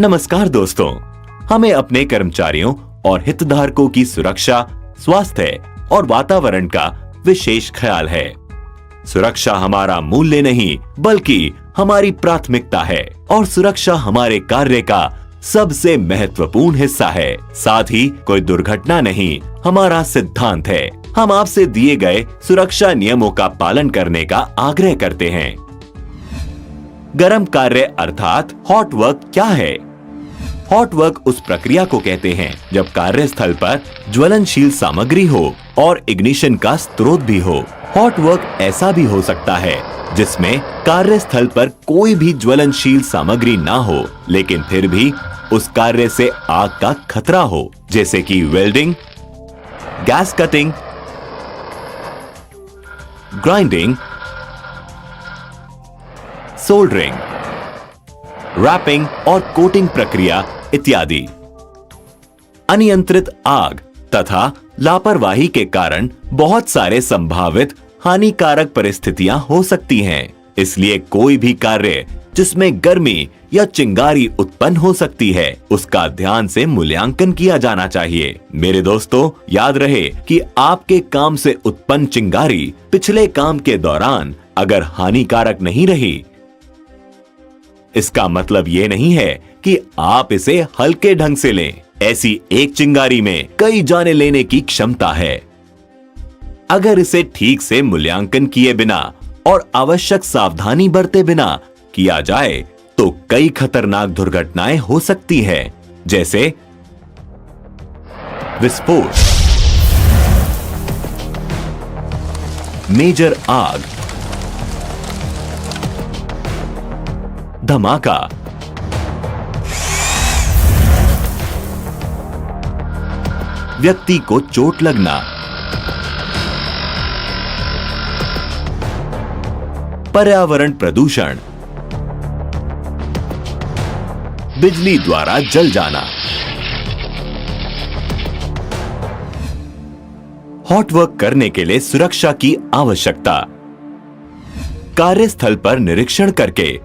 नमस्कार दोस्तों, हमें अपने कर्मचारियों और हितधारकों की सुरक्षा, स्वास्थ्य और वातावरण का विशेष ख्याल है। सुरक्षा हमारा मूल्य नहीं बल्कि हमारी प्राथमिकता है और सुरक्षा हमारे कार्य का सबसे महत्वपूर्ण हिस्सा है। साथ ही कोई दुर्घटना नहीं हमारा सिद्धांत है। हम आपसे दिए गए सुरक्षा नियमों का पालन करने का आग्रह करते हैं। गर्म कार्य अर्थात हॉट वर्क क्या है? हॉट वर्क उस प्रक्रिया को कहते हैं जब कार्यस्थल पर ज्वलनशील सामग्री हो और इग्निशन का स्रोत भी हो। हॉट वर्क ऐसा भी हो सकता है जिसमें कार्यस्थल पर कोई भी ज्वलनशील सामग्री ना हो, लेकिन फिर भी उस कार्य से आग का खतरा हो, जैसे कि welding, gas cutting, grinding, soldering, wrapping और कोटिंग प्रक्रिया इत्यादि। अनियंत्रित आग तथा लापरवाही के कारण बहुत सारे संभावित हानिकारक परिस्थितियां हो सकती हैं। इसलिए कोई भी कार्य जिसमें गर्मी या चिंगारी उत्पन्न हो सकती है, उसका ध्यान से मूल्यांकन किया जाना चाहिए। मेरे दोस्तों, याद रहे कि आपके काम से उत्पन्न चिंगारी पिछले काम के दौरान अगर हानिकारक नहीं रही, इसका मतलब ये नहीं है कि आप इसे हल्के ढंग से लें। ऐसी एक चिंगारी में कई जानें लेने की क्षमता है। अगर इसे ठीक से मूल्यांकन किए बिना और आवश्यक सावधानी बरते बिना किया जाए तो कई खतरनाक दुर्घटनाएं हो सकती हैं, जैसे विस्फोट, मेजर आग, धमाका, व्यक्ति को चोट लगना, पर्यावरण प्रदूषण, बिजली द्वारा जल जाना। हॉट वर्क करने के लिए सुरक्षा की आवश्यकता। कार्यस्थल पर निरीक्षण करके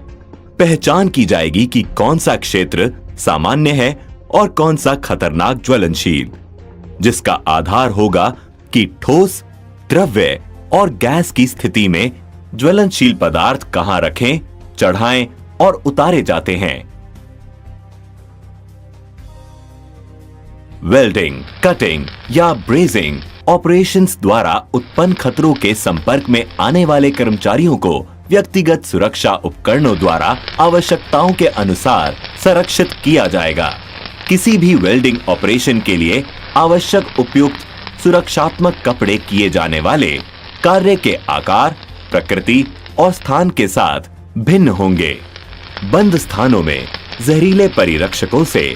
पहचान की जाएगी कि कौन सा क्षेत्र सामान्य है और कौन सा खतरनाक ज्वलनशील, जिसका आधार होगा कि ठोस, द्रव्य और गैस की स्थिति में ज्वलनशील पदार्थ कहां रखें, चढ़ाएं और उतारे जाते हैं। वेल्डिंग, कटिंग या ब्रेजिंग ऑपरेशंस द्वारा उत्पन्न खतरों के संपर्क में आने वाले कर्मचारियों को व्यक्तिगत सुरक्षा उपकरणों द्वारा आवश्यकताओं के अनुसार संरक्षित किया जाएगा। किसी भी वेल्डिंग ऑपरेशन के लिए आवश्यक उपयुक्त सुरक्षात्मक कपड़े किए जाने वाले कार्य के आकार, प्रकृति और स्थान के साथ भिन्न होंगे। बंद स्थानों में जहरीले परिरक्षकों से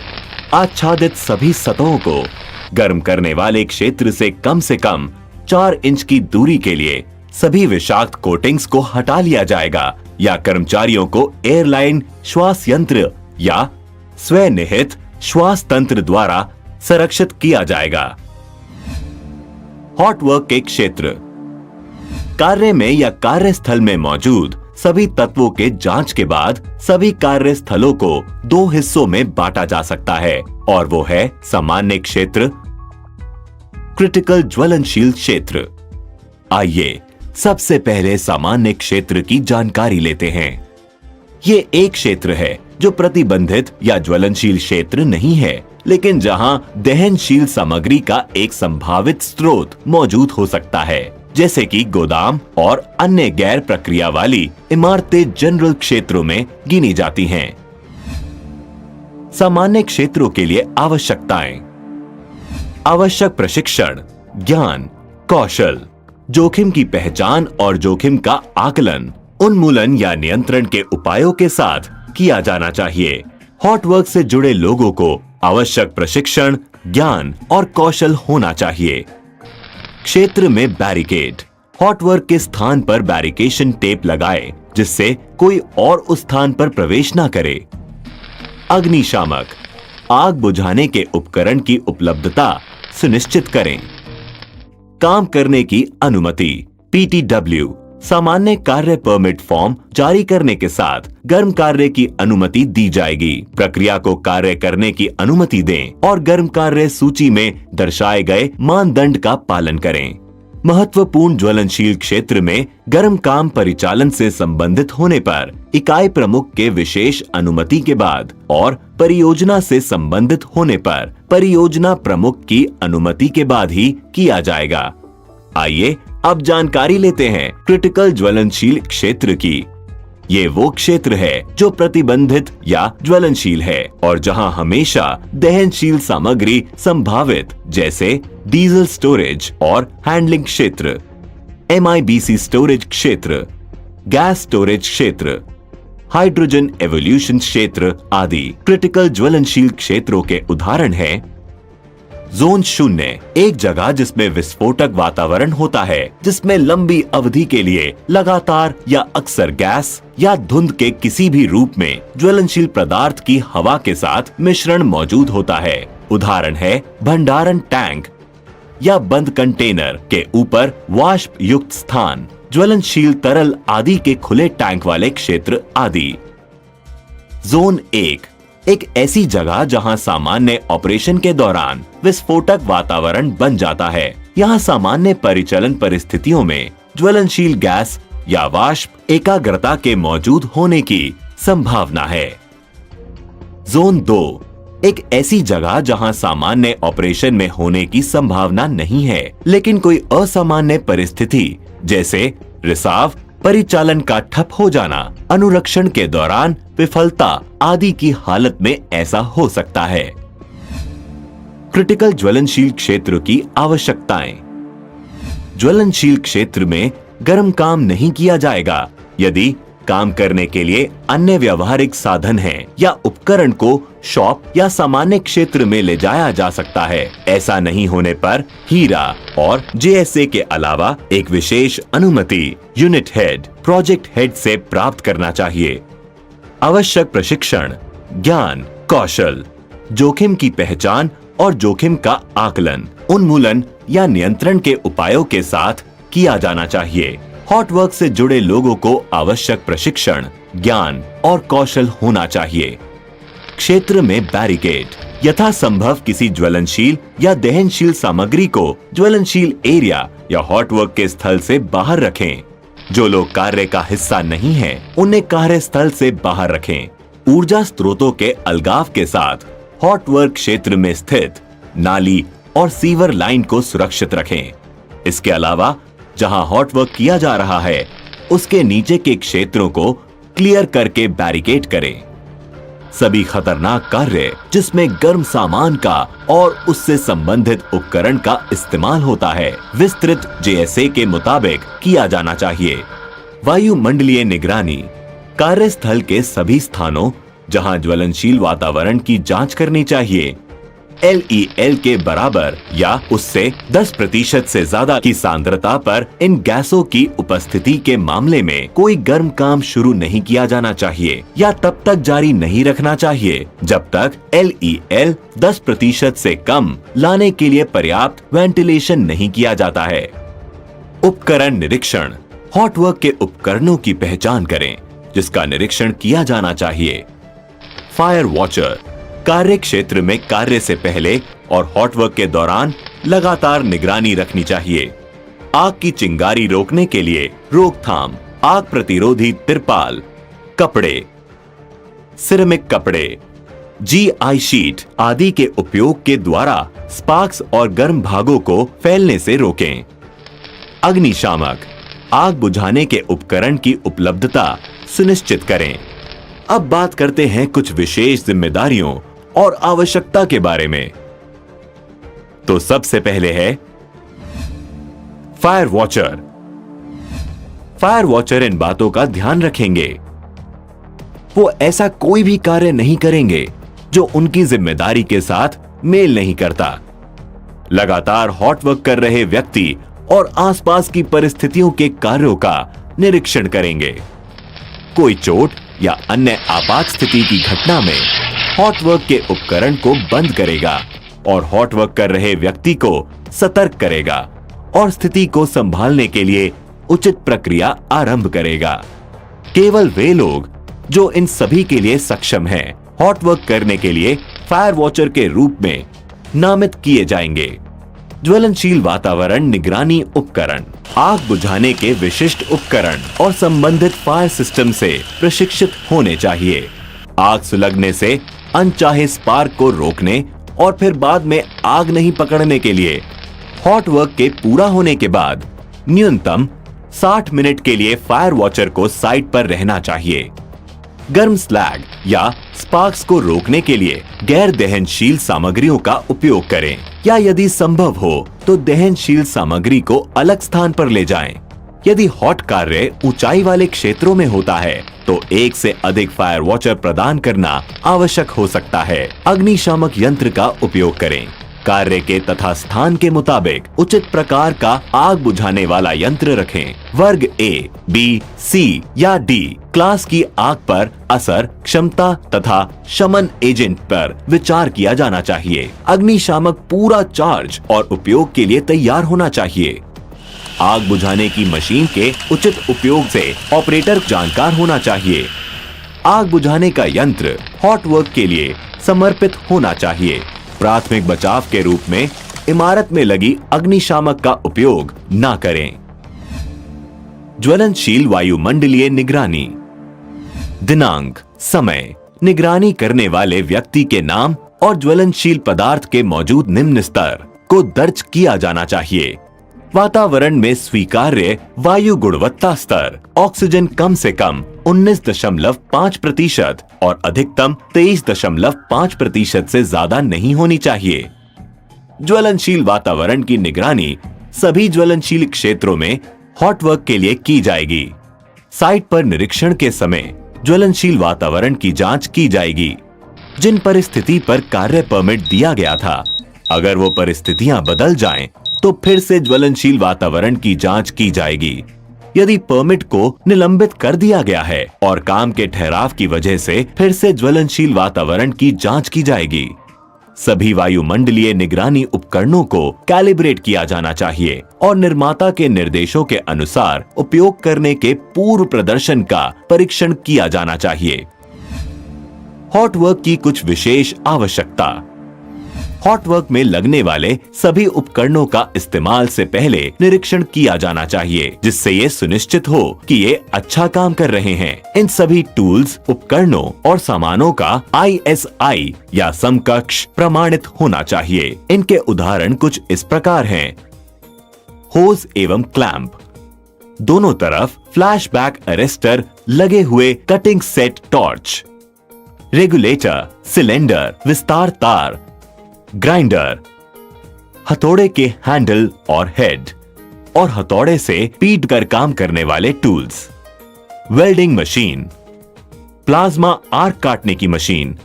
आच्छादित सभी सतहों को गर्म करने वाले क्षेत्र से कम 4 इंच की दूरी के लिए सभी विषाक्त कोटिंग्स को हटा लिया जाएगा या कर्मचारियों को एयरलाइन श्वास यंत्र या स्वनिहित श्वास तंत्र द्वारा संरक्षित किया जाएगा। हॉट वर्क के क्षेत्र। कार्य में या कार्यस्थल में मौजूद सभी तत्वों के जांच के बाद सभी कार्यस्थलों को 2 हिस्सों में बांटा जा सकता है और वो है सामान्य क्षेत्र, क्रिटिकल ज्वलनशील क्षेत्र। आइए सबसे पहले सामान्य क्षेत्र की जानकारी लेते हैं। ये एक क्षेत्र है जो प्रतिबंधित या ज्वलनशील क्षेत्र नहीं है, लेकिन जहां दहनशील सामग्री का एक संभावित स्रोत मौजूद हो सकता है, जैसे कि गोदाम और अन्य गैर प्रक्रिया वाली इमारतें जनरल क्षेत्रों में गिनी जाती हैं। सामान्य क्षेत्रों के लिए आवश्यकताएं। आवश्यक प्रशिक्षण, ज्ञान, कौशल, जोखिम की पहचान और जोखिम का आकलन, उन्मूलन या नियंत्रण के उपायों के साथ किया जाना चाहिए। हॉट वर्क से जुड़े लोगों को आवश्यक प्रशिक्षण, ज्ञान और कौशल होना चाहिए। क्षेत्र में बैरिकेड। हॉट वर्क के स्थान पर बैरिकेशन टेप लगाएं, जिससे कोई और उस स्थान पर प्रवेश ना करे। अग्निशामक। आग बुझाने के उपकरण की उपलब्धता सुनिश्चित करें। काम करने की अनुमति। PTW सामान्य कार्य परमिट फॉर्म जारी करने के साथ गर्म कार्य की अनुमति दी जाएगी। प्रक्रिया को कार्य करने की अनुमति दें और गर्म कार्य सूची में दर्शाए गए मानदंड का पालन करें। महत्वपूर्ण ज्वलनशील क्षेत्र में गर्म काम परिचालन से संबंधित होने पर इकाई प्रमुख के विशेष अनुमति के बाद और परियोजना से संबंधित होने पर परियोजना प्रमुख की अनुमति के बाद ही किया जाएगा। आइए अब जानकारी लेते हैं क्रिटिकल ज्वलनशील क्षेत्र की। ये वो क्षेत्र है जो प्रतिबंधित या ज्वलनशील है और जहां हमेशा दहनशील सामग्री संभावित, जैसे डीजल स्टोरेज और हैंडलिंग क्षेत्र, MIBC स्टोरेज क्षेत्र, गैस स्टोरेज क्षेत्र, हाइड्रोजन एवोल्यूशन क्षेत्र आदि क्रिटिकल ज्वलनशील क्षेत्रों के उदाहरण हैं। जोन 0 एक जगह जिसमें विस्फोटक वातावरण होता है, जिसमें लंबी अवधि के लिए लगातार या अक्सर गैस या धुंध के किसी भी रूप में ज्वलनशील पदार्थ की हवा के साथ मिश्रण मौजूद होता है। उदाहरण है भंडारण टैंक या बंद कंटेनर के ऊपर वाष्प युक्त स्थान, ज्वलनशील तरल आदि के खुले टैंक वाले क्षेत्र आदि। जोन 1 एक ऐसी जगह जहां सामान्य ऑपरेशन के दौरान विस्फोटक वातावरण बन जाता है। यहां सामान्य परिचालन परिस्थितियों में ज्वलनशील गैस या वाष्प एकाग्रता के मौजूद होने की संभावना है। जोन 2 एक ऐसी जगह जहां सामान्य ऑपरेशन में होने की संभावना नहीं है, लेकिन कोई असामान्य परिस्थिति जैसे रिसाव, परिचालन का ठप हो जाना, अनुरक्षण के दौरान विफलता आदि की हालत में ऐसा हो सकता है। क्रिटिकल ज्वलनशील क्षेत्र की आवश्यकताएं। ज्वलनशील क्षेत्र में गर्म काम नहीं किया जाएगा यदि काम करने के लिए अन्य व्यावहारिक साधन हैं या उपकरण को शॉप या सामान्य क्षेत्र में ले जाया जा सकता है। ऐसा नहीं होने पर हीरा और JSA के अलावा एक विशेष अनुमति यूनिट हेड, प्रोजेक्ट हेड से प्राप्त करना चाहिए। आवश्यक प्रशिक्षण, ज्ञान, कौशल, जोखिम की पहचान और जोखिम का आकलन, उन्मूलन या नियंत्रण के उपायों के साथ किया जाना चाहिए। हॉट वर्क से जुड़े लोगों को आवश्यक प्रशिक्षण, ज्ञान और कौशल होना चाहिए। क्षेत्र में बैरिकेड, यथासंभव किसी ज्वलनशील या दहनशील सामग्री को ज्वलनशील एरिया या हॉट वर्क के स्थल से बाहर रखें। जो लोग कार्य का हिस्सा नहीं हैं, उन्हें कार्य स्थल से बाहर रखें। ऊर्जा स्रोतों के अलगाव के साथ हॉट वर्क क्षेत्र में स्थित नाली और सीवर लाइन को सुरक्षित रखें। इसके अलावा जहां हॉट वर्क किया जा रहा है, उसके नीचे के क्षेत्रों को क्लियर करके बैरिकेड करें। सभी खतरनाक कार्य जिसमें गर्म सामान का और उससे संबंधित उपकरण का इस्तेमाल होता है, विस्तृत JSA के मुताबिक किया जाना चाहिए। वायुमंडलीय निगरानी, कार्यस्थल के सभी स्थानों जहां ज्वलनशील वातावरण की जांच करनी चाहिए, LEL के बराबर या उससे 10% से ज्यादा की सांद्रता पर इन गैसों की उपस्थिति के मामले में कोई गर्म काम शुरू नहीं किया जाना चाहिए या तब तक जारी नहीं रखना चाहिए जब तक LEL 10% से कम लाने के लिए पर्याप्त वेंटिलेशन नहीं किया जाता है। उपकरण निरीक्षण, हॉट वर्क के उपकरणों की पहचान करें जिसका निरीक्षण किया जाना चाहिए। फायर वॉचर, कार्य क्षेत्र में कार्य से पहले और हॉट वर्क के दौरान लगातार निगरानी रखनी चाहिए। आग की चिंगारी रोकने के लिए रोकथाम, आग प्रतिरोधी तिरपाल, कपड़े, सिरेमिक कपड़े, GI शीट आदि के उपयोग के द्वारा स्पार्क्स और गर्म भागों को फैलने से रोकें। अग्निशामक, आग बुझाने के उपकरण की उपलब्धता सुनिश्चित करें। अब बात करते हैं कुछ विशेष जिम्मेदारियों और आवश्यकता के बारे में। तो सबसे पहले है फायर वॉचर। फायर वॉचर इन बातों का ध्यान रखेंगे। वो ऐसा कोई भी कार्य नहीं करेंगे जो उनकी जिम्मेदारी के साथ मेल नहीं करता। लगातार हॉट वर्क कर रहे व्यक्ति और आसपास की परिस्थितियों के कार्यों का निरीक्षण करेंगे। कोई चोट या अन्य आपात स्थिति की घटना में हॉट वर्क के उपकरण को बंद करेगा और हॉट वर्क कर रहे व्यक्ति को सतर्क करेगा और स्थिति को संभालने के लिए उचित प्रक्रिया आरंभ करेगा। केवल वे लोग जो इन सभी के लिए सक्षम हैं, हॉट वर्क करने के लिए फायर वॉचर के रूप में नामित किए जाएंगे। ज्वलनशील वातावरण निगरानी उपकरण आग बुझाने के विशिष्ट उपकरण और संबंधित फायर सिस्टम से प्रशिक्षित होने चाहिए। आग सुलगने से अनचाहे स्पार्क को रोकने और फिर बाद में आग नहीं पकड़ने के लिए हॉट वर्क के पूरा होने के बाद न्यूनतम 60 मिनट के लिए फायर वॉचर को साइट पर रहना चाहिए। गर्म स्लैग या स्पार्क्स को रोकने के लिए गैर दहनशील सामग्रियों का उपयोग करें या यदि संभव हो तो दहनशील सामग्री को अलग स्थान पर ले जाएं। यदि हॉट कार्य ऊंचाई वाले क्षेत्रों में होता है तो एक से अधिक फायर वॉचर प्रदान करना आवश्यक हो सकता है। अग्निशामक यंत्र का उपयोग करें। कार्य के तथा स्थान के मुताबिक उचित प्रकार का आग बुझाने वाला यंत्र रखें। वर्ग ए, बी, सी या डी क्लास की आग पर असर, क्षमता तथा शमन एजेंट पर विचार किया जाना चाहिए। अग्निशामक पूरा चार्ज और उपयोग के लिए तैयार होना चाहिए। आग बुझाने की मशीन के उचित उपयोग से ऑपरेटर जानकार होना चाहिए। आग बुझाने का यंत्र हॉट वर्क के लिए समर्पित होना चाहिए। प्राथमिक बचाव के रूप में इमारत में लगी अग्निशामक का उपयोग न करें। ज्वलनशील वायुमंडलीय निगरानी। दिनांक, समय, निगरानी करने वाले व्यक्ति के नाम और ज्वलनशील पदार्थ के मौजूद निम्न स्तर को दर्ज किया जाना चाहिए। वातावरण में स्वीकार्य वायु गुणवत्ता स्तर ऑक्सीजन कम से कम 19.5% और अधिकतम 23.5% से ज्यादा नहीं होनी चाहिए। ज्वलनशील वातावरण की निगरानी सभी ज्वलनशील क्षेत्रों में हॉट वर्क के लिए की जाएगी। साइट पर निरीक्षण के समय ज्वलनशील वातावरण की जांच की जाएगी। जिन परिस्थिति पर कार्य परमिट दिया गया था, अगर वो परिस्थितियां बदल जाएं, तो फिर से ज्वलनशील वातावरण की जांच की जाएगी। यदि परमिट को निलंबित कर दिया गया है और काम के ठहराव की वजह से फिर से ज्वलनशील वातावरण की जांच की जाएगी। सभी वायुमंडलीय निगरानी उपकरणों को कैलिब्रेट किया जाना चाहिए और निर्माता के निर्देशों के अनुसार उपयोग करने के पूर्व प्रदर्शन का परीक्षण किया जाना चाहिए। हॉट वर्क की कुछ विशेष आवश्यकता। हॉट वर्क में लगने वाले सभी उपकरणों का इस्तेमाल से पहले निरीक्षण किया जाना चाहिए, जिससे ये सुनिश्चित हो कि ये अच्छा काम कर रहे हैं। इन सभी टूल्स, उपकरणों और सामानों का ISI या समकक्ष प्रमाणित होना चाहिए। इनके उदाहरण कुछ इस प्रकार हैं। होज एवं क्लैंप, दोनों तरफ फ्लैशबैक अरेस्टर लगे हुए cutting set torch, regulator, cylinder, विस्तार तार, ग्राइंडर, हथौड़े के हैंडल और हेड और हथौड़े से पीट कर काम करने वाले tools, welding machine, plasma arc काटने की मशीन,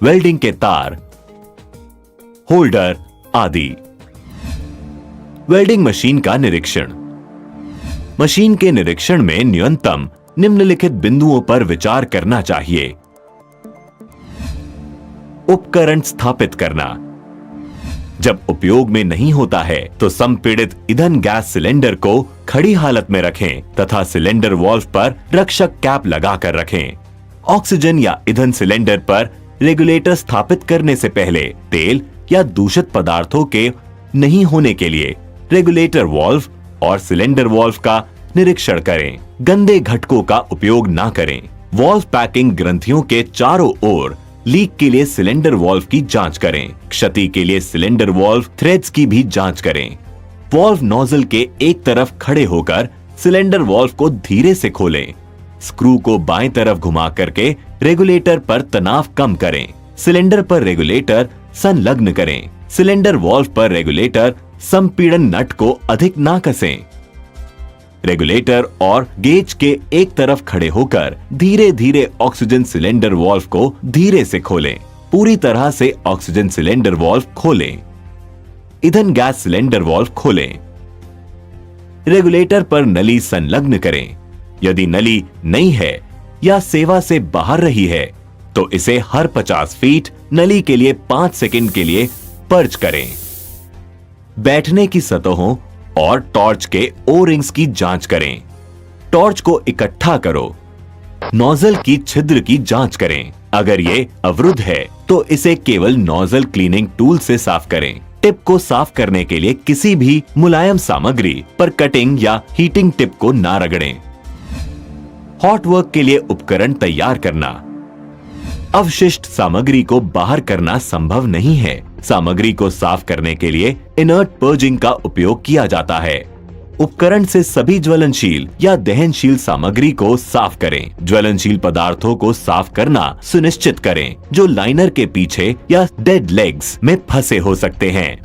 वेल्डिंग के तार, होल्डर आदि। वेल्डिंग मशीन का निरीक्षण। मशीन के निरीक्षण में न्यूनतम निम्नलिखित बिंदुओं पर विचार करना चाहिए। उपकरण स्थापित करना। जब उपयोग में नहीं होता है तो संपीड़ित ईंधन गैस सिलेंडर को खड़ी हालत में रखें तथा सिलेंडर वाल्व पर रक्षक कैप लगाकर रखें। ऑक्सीजन या ईंधन सिलेंडर पर रेगुलेटर स्थापित करने से पहले तेल या दूषित पदार्थों के नहीं होने के लिए रेगुलेटर वाल्व और सिलेंडर वाल्व का निरीक्षण करें। गंदे घटकों का उपयोग न करें। वाल्व पैकिंग ग्रंथियों के चारों ओर लीक के लिए सिलेंडर वाल्व की जांच करें। क्षति के लिए सिलेंडर वाल्व थ्रेड्स की भी जांच करें। वाल्व नोजल के एक तरफ खड़े होकर सिलेंडर वाल्व को धीरे से खोलें। स्क्रू को बाएं तरफ घुमा करके रेगुलेटर पर तनाव कम करें। सिलेंडर पर रेगुलेटर संलग्न करें। सिलेंडर वाल्व पर रेगुलेटर संपीड़न नट को अधिक ना कसें। रेगुलेटर और गेज के एक तरफ खड़े होकर धीरे धीरे ऑक्सीजन सिलेंडर वाल्व को धीरे से खोलें। पूरी तरह से ऑक्सीजन सिलेंडर वाल्व खोलें। ईंधन गैस सिलेंडर वाल्व खोलें। रेगुलेटर पर नली संलग्न करें। यदि नली नहीं है या सेवा से बाहर रही है तो इसे हर 50 फीट नली के लिए 5 सेकंड के लिए पर्च करें। बैठने की सतहों और टॉर्च के ओ रिंग्स की जांच करें। टॉर्च को इकट्ठा करो। नोजल की छिद्र की जांच करें। अगर ये अवरुद्ध है तो इसे केवल नोजल क्लीनिंग टूल से साफ करें। टिप को साफ करने के लिए किसी भी मुलायम सामग्री पर कटिंग या हीटिंग टिप को ना रगड़ें। हॉट वर्क के लिए उपकरण तैयार करना। अवशिष्ट सामग्री को बाहर करना संभव नहीं है। सामग्री को साफ करने के लिए इनर्ट पर्जिंग का उपयोग किया जाता है। उपकरण से सभी ज्वलनशील या दहनशील सामग्री को साफ करें। ज्वलनशील पदार्थों को साफ करना सुनिश्चित करें जो लाइनर के पीछे या डेड लेग्स में फंसे हो सकते हैं।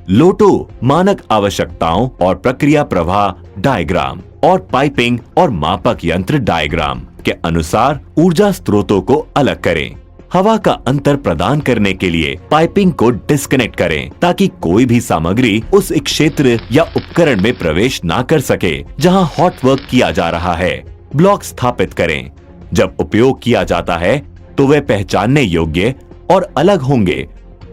लोटो मानक आवश्यकताओं और प्रक्रिया प्रवाह डायग्राम और पाइपिंग और मापक यंत्र डायग्राम के अनुसार ऊर्जा स्रोतों को अलग करें। हवा का अंतर प्रदान करने के लिए पाइपिंग को डिस्कनेक्ट करें ताकि कोई भी सामग्री उस क्षेत्र या उपकरण में प्रवेश ना कर सके जहां हॉट वर्क किया जा रहा है। ब्लॉक स्थापित करें। जब उपयोग किया जाता है तो वे पहचानने योग्य और अलग होंगे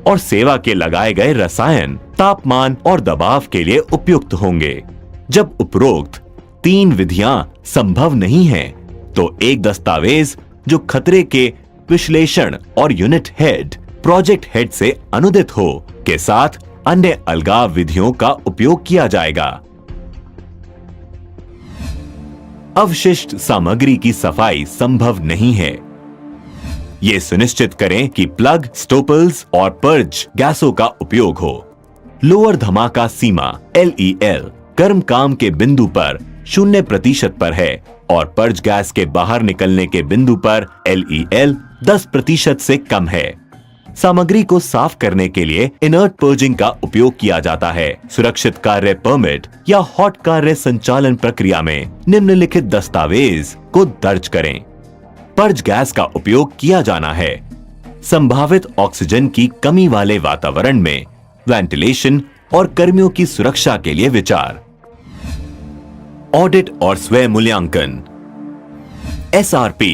और सेवा के लगाए गए रसायन, तापमान और दबाव के लिए उपयुक्त होंगे। जब उपरोक्त 3 विधियां संभव नहीं हैं, तो एक दस्तावेज जो खतरे के विश्लेषण और यूनिट हेड, प्रोजेक्ट हेड से अनुदित हो के साथ अन्य अलगाव विधियों का उपयोग किया जाएगा। अवशिष्ट सामग्री की सफाई संभव नहीं है। ये सुनिश्चित करें कि प्लग, स्टोपल्स और पर्ज गैसों का उपयोग हो। लोअर धमाका सीमा LEL गर्म काम के बिंदु पर 0% पर है और पर्ज गैस के बाहर निकलने के बिंदु पर LEL 10% से कम है। सामग्री को साफ करने के लिए इनर्ट पर्जिंग का उपयोग किया जाता है। सुरक्षित कार्य परमिट या हॉट कार्य संचालन प्रक्रिया में निम्नलिखित दस्तावेज को दर्ज करें। पर्ज गैस का उपयोग किया जाना है। संभावित ऑक्सीजन की कमी वाले वातावरण में वेंटिलेशन और कर्मियों की सुरक्षा के लिए विचार। ऑडिट और स्वयं मूल्यांकन। SRP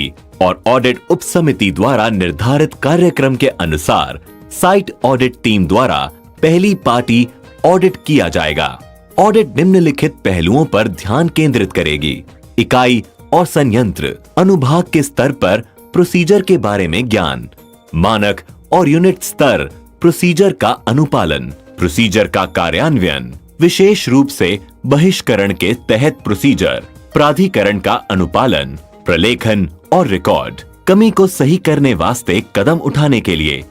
और ऑडिट उपसमिति द्वारा निर्धारित कार्यक्रम के अनुसार साइट ऑडिट टीम द्वारा पहली पार्टी ऑडिट किया जाएगा। ऑडिट निम्नलिखित पहलुओं पर ध्यान केंद्रित करेगी। इकाई और संयंत्र अनुभाग के स्तर पर प्रोसीजर के बारे में ज्ञान, मानक और यूनिट स्तर प्रोसीजर का अनुपालन, प्रोसीजर का कार्यान्वयन, विशेष रूप से बहिष्करण के तहत प्रोसीजर, प्राधिकरण का अनुपालन, प्रलेखन और रिकॉर्ड, कमी को सही करने वास्ते कदम उठाने के लिए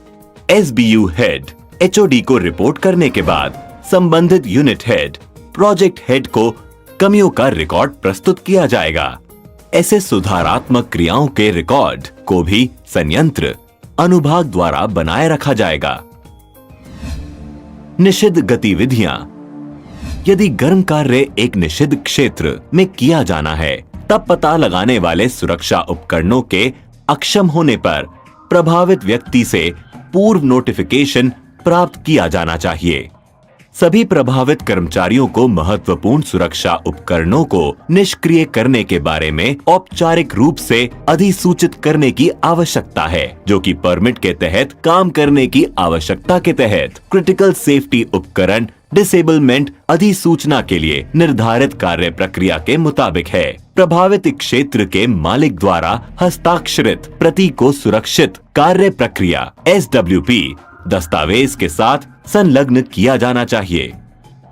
SBU हेड HOD को रिपोर्ट करने के बाद संबंधित यूनिट हेड, प्रोजेक्ट हेड को कमियों का रिकॉर्ड प्रस्तुत किया जाएगा। ऐसे सुधारात्मक क्रियाओं के रिकॉर्ड को भी संयंत्र अनुभाग द्वारा बनाए रखा जाएगा। निषिद्ध गतिविधियां। यदि गर्म कार्य एक निषिद्ध क्षेत्र में किया जाना है, तब पता लगाने वाले सुरक्षा उपकरणों के अक्षम होने पर प्रभावित व्यक्ति से पूर्व नोटिफिकेशन प्राप्त किया जाना चाहिए। सभी प्रभावित कर्मचारियों को महत्वपूर्ण सुरक्षा उपकरणों को निष्क्रिय करने के बारे में औपचारिक रूप से अधिसूचित करने की आवश्यकता है, जो कि परमिट के तहत काम करने की आवश्यकता के तहत क्रिटिकल सेफ्टी उपकरण डिसेबलमेंट अधिसूचना के लिए निर्धारित कार्य प्रक्रिया के मुताबिक है। प्रभावित क्षेत्र के मालिक द्वारा हस्ताक्षरित प्रति को सुरक्षित कार्य प्रक्रिया SWP दस्तावेज के साथ संलग्न किया जाना चाहिए।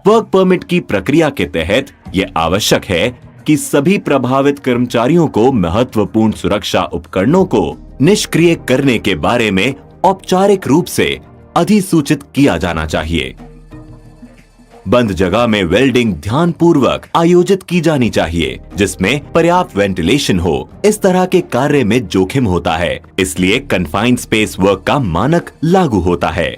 वर्क परमिट की प्रक्रिया के तहत यह आवश्यक है कि सभी प्रभावित कर्मचारियों को महत्वपूर्ण सुरक्षा उपकरणों को निष्क्रिय करने के बारे में औपचारिक रूप से अधिसूचित किया जाना चाहिए। बंद जगह में वेल्डिंग ध्यानपूर्वक आयोजित की जानी चाहिए, जिसमें पर्याप्त वेंटिलेशन हो। इस तरह के कार्य में जोखिम होता है, इसलिए कन्फाइंड स्पेस वर्क का मानक लागू होता है।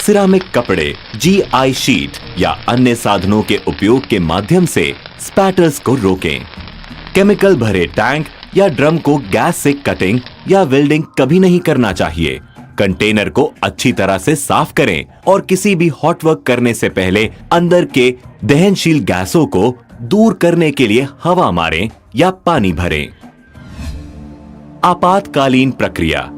सिरामिक कपड़े, GI शीट या अन्य साधनों के उपयोग के माध्यम से स्पैटर्स को रोकें। केमिकल भरे टैंक या ड्रम को गैस से कटिंग या वेल्डिंग कभी नहीं करना चाहिए। कंटेनर को अच्छी तरह से साफ करें और किसी भी हॉट वर्क करने से पहले अंदर के दहनशील गैसों को दूर करने के लिए हवा मारें या पानी भरें। आपातकालीन प्रक्रिया।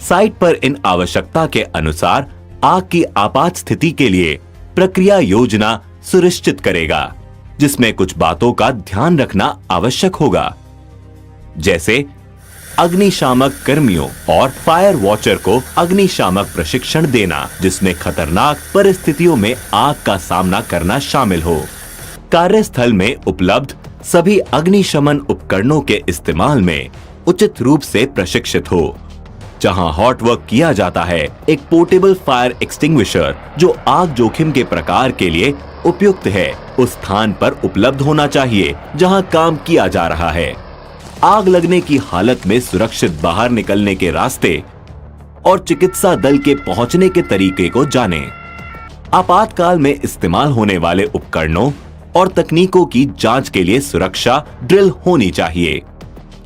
साइट पर इन आवश्यकता के अनुसार आग की आपात स्थिति के लिए प्रक्रिया योजना सुनिश्चित करेगा, जिसमें कुछ बातों का ध्यान रखना आवश्यक होगा, जैसे अग्निशामक कर्मियों और फायर वॉचर को अग्निशामक प्रशिक्षण देना, जिसमें खतरनाक परिस्थितियों में आग का सामना करना शामिल हो। कार्यस्थल में उपलब्ध सभी अग्निशमन उपकरणों के इस्तेमाल में उचित रूप से प्रशिक्षित हो। जहां हॉट वर्क किया जाता है, एक पोर्टेबल फायर एक्सटिंग्विशर जो आग जोखिम के प्रकार के लिए उपयुक्त है, उस स्थान पर उपलब्ध होना चाहिए जहां काम किया जा रहा है। आग लगने की हालत में सुरक्षित बाहर निकलने के रास्ते और चिकित्सा दल के पहुंचने के तरीके को जानें। आपातकाल में इस्तेमाल होने वाले उपकरणों और तकनीकों की जांच के लिए सुरक्षा ड्रिल होनी चाहिए।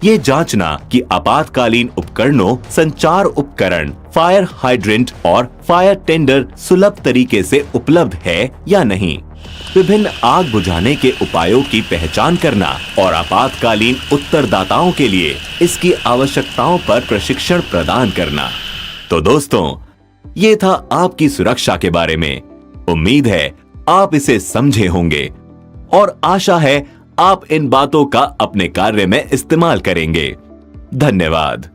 ये जांचना कि आपातकालीन उपकरणों, संचार उपकरण, फायर हाइड्रेंट और फायर टेंडर सुलभ तरीके से उपलब्ध है या नहीं। विभिन्न आग बुझाने के उपायों की पहचान करना और आपातकालीन उत्तरदाताओं के लिए इसकी आवश्यकताओं पर प्रशिक्षण प्रदान करना। तो दोस्तों, ये था आपकी सुरक्षा के बारे में। उम्मीद है आप इसे समझे होंगे और आशा है आप इन बातों का अपने कार्य में इस्तेमाल करेंगे। धन्यवाद।